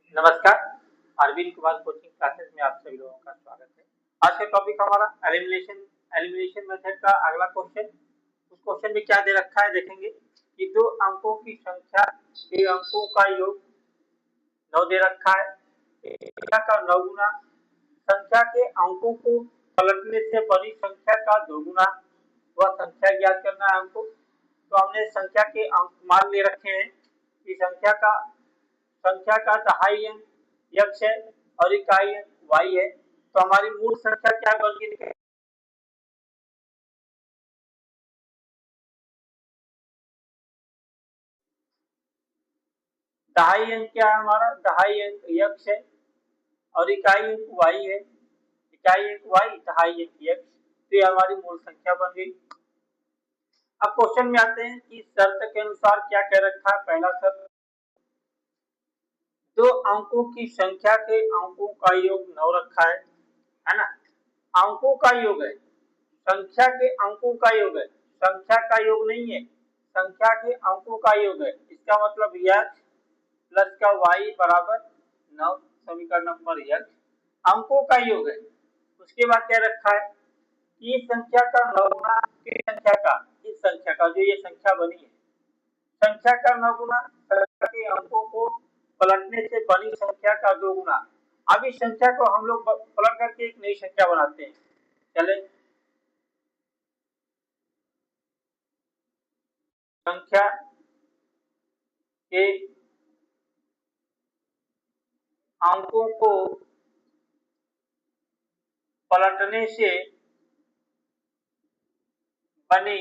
नमस्कार। Arvind Kumar coaching classes में आप सभी लोगों का स्वागत है। आज का टॉपिक हमारा एलिमिनेशन मेथड का अगला क्वेश्चन। उस क्वेश्चन में क्या दे रखा है देखेंगे कि दो अंकों की संख्या के अंकों का योग 9 दे रखा है। संख्या का 9 गुना संख्या के अंकों को पलटने से बड़ी संख्या का 2 गुना वह संख्या ज्ञात करना है हमको। तो हमने संख्या के अंक मान ले रखे हैं कि संख्या का दहाई अंक x है और इकाई अंक y है। तो हमारी मूल संख्या क्या बन के निकलेगी? दहाई अंक क्या है हमारा? दहाई अंक x है और इकाई अंक y है। इकाई अंक y, दहाई अंक x। तो ये हमारी मूल संख्या बन गई। अब क्वेश्चन में आते हैं कि शर्त के अनुसार क्या कह रखा है। पहला शर्त, दो अंकों की संख्या के अंकों का योग 9 रखा है ना। अंकों का योग है, संख्या के अंकों का योग है, संख्या का योग नहीं है, संख्या के अंकों का योग है। इसका मतलब x प्लस का y बराबर 9, समीकरण नंबर x अंकों का योग है। उसके बाद क्या रखा है कि इस संख्या का 9 गुना इस संख्या का जो ये संख्या बनी है, संख्या का 9 गुना संख्या के अंकों को पलटने से बनी संख्या का 2 गुना। अब इस संख्या को हम लोग पलट करके एक नई संख्या बनाते हैं। चले, संख्या के अंकों को पलटने से बनी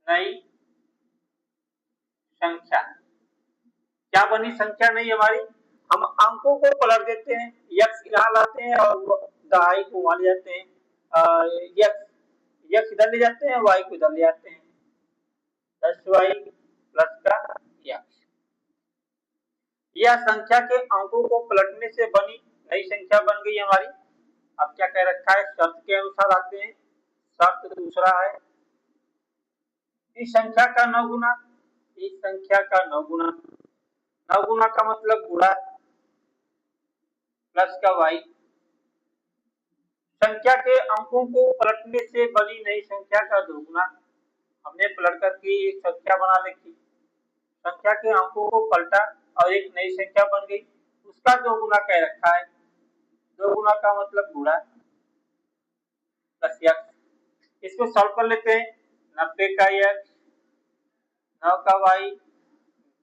नई संख्या। क्या बनी संख्या नई हमारी? हम अंकों को पलट देते हैं, x यहाँ लाते हैं और दहाई को वहां ले जाते हैं, x इधर ले जाते हैं, y को इधर ले जाते हैं, 10y प्लस का x। यह संख्या के अंकों को पलटने से बनी नई संख्या बन गई हमारी। अब क्या कह रखा है, शर्त के अनुसार आते हैं। शर्त दूसरा है, इस संख्या का 9 गुना, इस संख्या का 9 गुना, 9 गुना का मतलब गुणा प्लस का y। संख्या के अंकों को पलटने से बनी नई संख्या का 2 गुना। हमने पलट करके एक संख्या बना रखी, संख्या के अंकों को पलटा और एक नई संख्या बन गई, उसका 2 गुना कह रखा है। 2 गुना का मतलब गुणा प्लस x। इसको सॉल्व कर लेते हैं। 90 का x, 9 का y,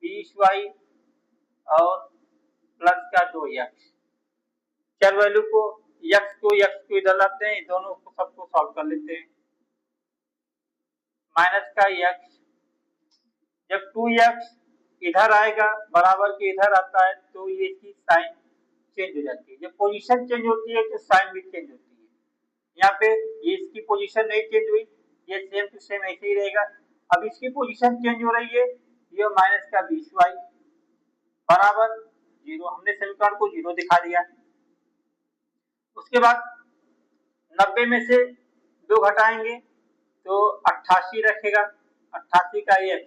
20y और प्लस का 2x। चर वैल्यू को x को इधर लाते हैं, दोनों को सबको सॉल्व कर लेते हैं। माइनस का x, जब 2x इधर आएगा बराबर के इधर आता है तो ये इसकी साइन चेंज हो जाती है। जब पोजीशन चेंज होती है तो साइन भी चेंज होती है। यहाँ पे ये इसकी पोजीशन नहीं चेंज हुई, ये सेम टू सेम ऐसे ही रहेगा। अब इसकी पोजीशन चेंज हो रही है, ये माइनस का 20y बराबर 0। हमने समीकरण को 0 दिखा दिया। उसके बाद 90 में से 2 घटाएंगे तो 88 रखेगा, 88 का x।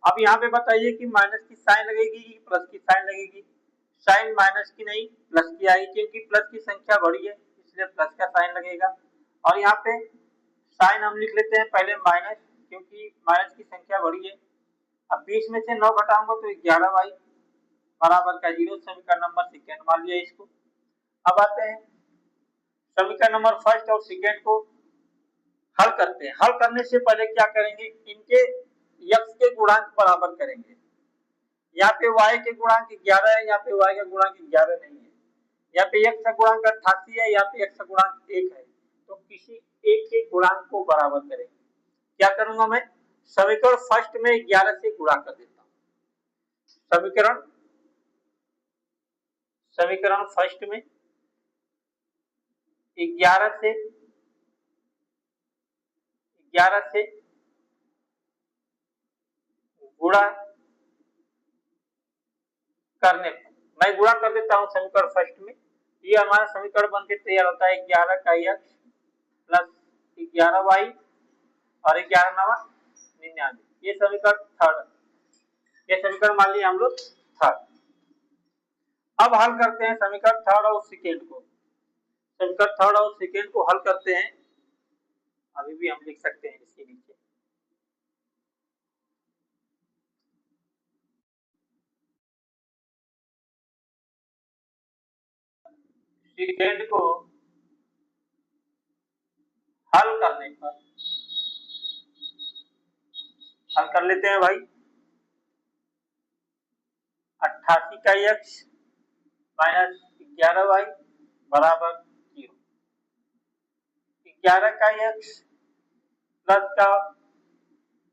अब यहाँ पे बताइए कि माइनस की साइन लगेगी कि प्लस की साइन लगेगी? साइन माइनस की नहीं प्लस की आएगी, क्योंकि प्लस की संख्या बड़ी है इसलिए प्लस का साइन लगेगा। और यहाँ पे साइन हम लिख लेते हैं पहले माइनस, क्योंकि माइनस की संख्या बड़ी है। अब 20 में से 9 घटाऊंगा तो 11y बराबर का 0, समीकरण नंबर सेकेंड मान लिया इसको। अब आते हैं समीकरण नंबर फर्स्ट और सेकेंड को हल करते हैं। हल करने से पहले क्या करेंगे, इनके x के गुणांक बराबर करेंगे। यहाँ पे y के गुणांक 11 है, यहाँ पे y का गुणांक 11 नहीं है। यहाँ पे x का गुणांक 88 है, यहाँ पे x का गुणांक 1 है। तो किसी एक के गुणांक को बराबर करेंगे। क्या करूंगा मैं, समीकरण फर्स्ट में 11 से गुणा कर देता हूँ। समीकरण फर्स्ट में 11 से गुणा करने पर मैं गुणा कर देता हूं समीकरण फर्स्ट में। ये हमारा समीकरण बनके तैयार होता है 11 का x प्लस 11y और 11 नवा 99। ये समीकरण थर्ड, ये समीकरण मान लिया हम लोग थर्ड। अब हल करते हैं समीकरण थर्ड और सेकेंड को। समीकरण थर्ड और सेकेंड को हल करते हैं। अभी भी हम लिख सकते हैं इसके नीचे सेकेंड को हल करने पर हल कर लेते हैं भाई। 88 का x माइनस 11y बराबर 0। 11 का x प्लस का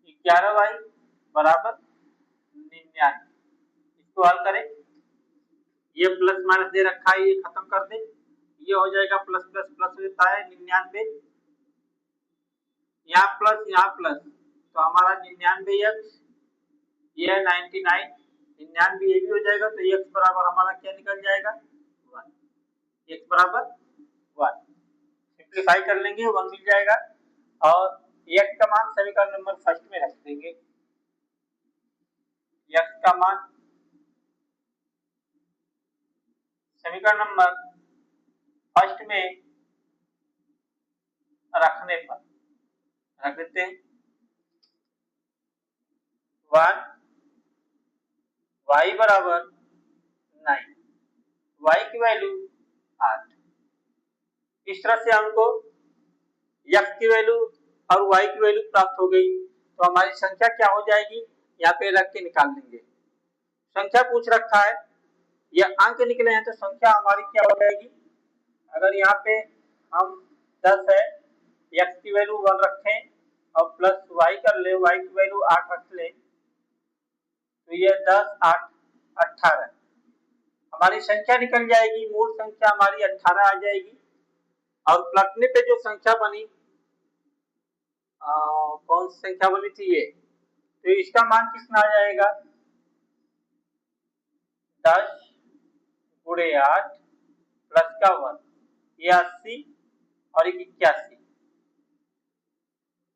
11y बराबर 99। इसको हल करें, ये प्लस माइनस दे रखा है, ये खत्म कर दे, ये हो जाएगा प्लस प्लस प्लस होता है 99, यहाँ प्लस, तो हमारा 99x, ये है 99, 99 ये भी हो जाएगा, तो x बराबर हमारा क्या निकल जाएगा 1। x बराबर 1 सिंप्लीफाई कर लेंगे 1 मिल जाएगा और x का मान समीकरण नंबर फर्स्ट में रख देंगे। x का मान समीकरण नंबर फर्स्ट में रखने पर रख देते हैं 1, y बराबर 9, y की वैल्यू 8। इस तरह से हमको x की वैल्यू और y की वैल्यू प्राप्त हो गई, तो हमारी संख्या क्या हो जाएगी, यहाँ पे रख के निकाल लेंगे। संख्या पूछ रखा है, ये अंक निकले हैं, तो संख्या हमारी क्या हो जाएगी, अगर यहाँ पे हम 10 है, x की वैल्यू 1 रखें और प्लस y कर ले, y की वैल्यू 8 रख ले, तो ये 10 8 18 हमारी संख्या निकल जाएगी। मूल संख्या हमारी 18 आ जाएगी और पलटने पे जो संख्या बनी, कौन सी संख्या बनी थी ये, तो इसका मान कितना आ जाएगा 10 गुणे 8 प्लस का 1, ये 80 और 81।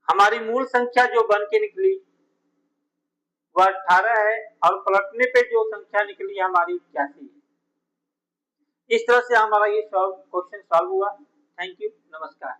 हमारी मूल संख्या जो बन के निकली वह 18 है और पलटने पे जो संख्या निकली हमारी 81 है। इस तरह से हमारा ये क्वेश्चन सॉल्व हुआ। थैंक यू, नमस्कार।